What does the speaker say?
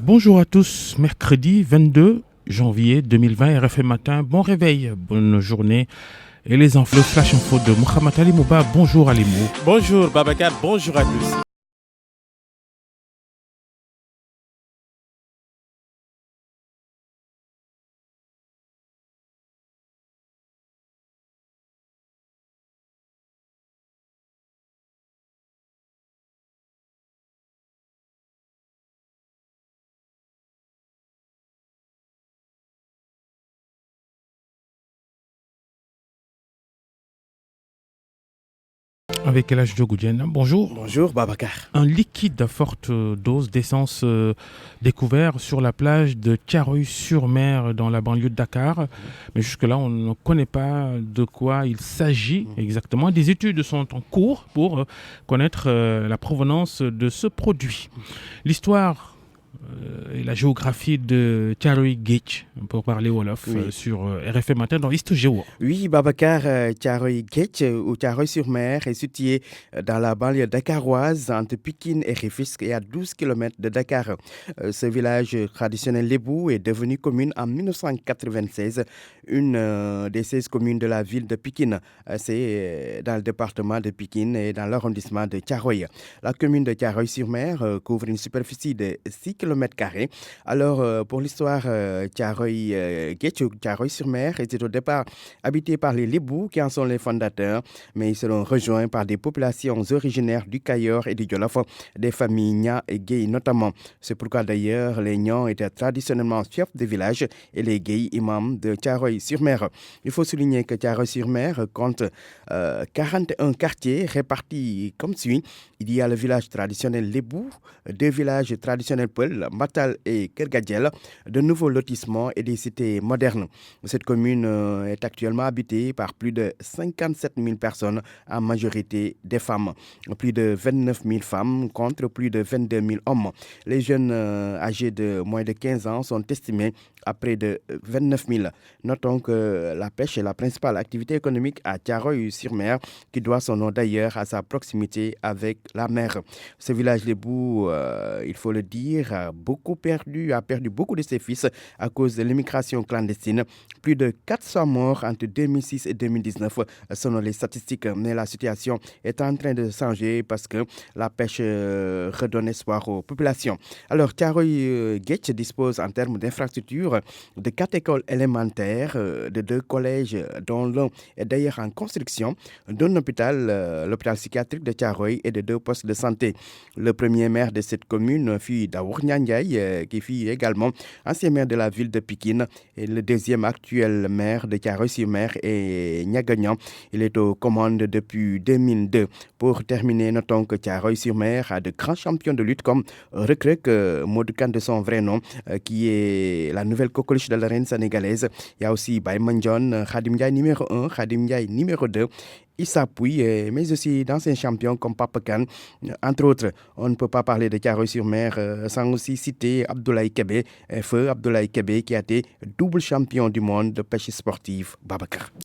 Bonjour à tous, mercredi 22 janvier 2020, RFM Matin, bon réveil, bonne journée. Et les infos, le flash info de Mohamed Ali Mouba. Bonjour Alimou. Bonjour Babacar, bonjour à tous. Avec El Hadj Goudienne, bonjour. Bonjour Babacar. Un liquide à forte dose d'essence découvert sur la plage de Thiaroye-sur-Mer dans la banlieue de Dakar. Mais jusque-là, on ne connaît pas de quoi il s'agit exactement. Des études sont en cours pour connaître la provenance de ce produit. L'histoire et la géographie de Thiaroye Géej, pour parler Wolof, sur RFM Matin dans East Géo. Oui, Babacar, Thiaroye Géej ou Thiaroye-sur-Mer est situé dans la banlieue dakaroise entre Pikine et Rufisque et à 12 km de Dakar. Ce village traditionnel lébou est devenu commune en 1996, une des 16 communes de la ville de Pikine. C'est dans le département de Pikine et dans l'arrondissement de Thiaroye. La commune de Thiaroye-sur-Mer couvre une superficie de 6 km². Alors, pour l'histoire, Thiaroye Géej ou Thiaroye-sur-Mer était au départ habité par les Lébous qui en sont les fondateurs, mais ils seront rejoints par des populations originaires du Cayor et du Jolof, des familles Nya et Gueye notamment. C'est pourquoi d'ailleurs les Nyans étaient traditionnellement chefs de village et les Gueye imams de Thiaroye-sur-Mer. Il faut souligner que Thiaroye-sur-Mer compte 41 quartiers répartis comme suit. Il y a le village traditionnel Lébou, deux villages traditionnels Peul, Matal et Kergadjel, de nouveaux lotissements et des cités modernes. Cette commune est actuellement habitée par plus de 57 000 personnes, en majorité des femmes. Plus de 29 000 femmes contre plus de 22 000 hommes. Les jeunes âgés de moins de 15 ans sont estimés à près de 29 000. Notons que la pêche est la principale activité économique à Thiaroye-sur-Mer, qui doit son nom d'ailleurs à sa proximité avec la mer. Ce village Lébou, il faut le dire, a perdu beaucoup de ses fils à cause de l'immigration clandestine. Plus de 400 morts entre 2006 et 2019 selon les statistiques. Mais la situation est en train de changer parce que la pêche redonne espoir aux populations. Alors, Thiaroye Géej dispose en termes d'infrastructures de 4 écoles élémentaires, de 2 collèges dont l'un est d'ailleurs en construction, d'un hôpital, l'hôpital psychiatrique de Thiaroye et de 2 postes de santé. Le premier maire de cette commune fut Daour Ndiaye, qui fut également ancien maire de la ville de Pikine, et le deuxième actuel maire de Thiaroye-sur-Mer est Niagagnan. Il est aux commandes depuis 2002. Pour terminer, notons que Thiaroye-sur-Mer a de grands champions de lutte comme Rekrek, Modoukan de son vrai nom, qui est la nouvelle coqueluche de l'arène sénégalaise. Il y a aussi Baye Mandione, Khadim Ndiaye numéro 1, Khadim Ndiaye numéro 2. Issa Pouye, mais aussi d'anciens champions comme Papa Kane. Entre autres, on ne peut pas parler de Thiaroye-sur-Mer sans aussi citer Abdoulaye Kébé, feu Abdoulaye Kébé, qui a été double champion du monde de pêche sportive. Babacar.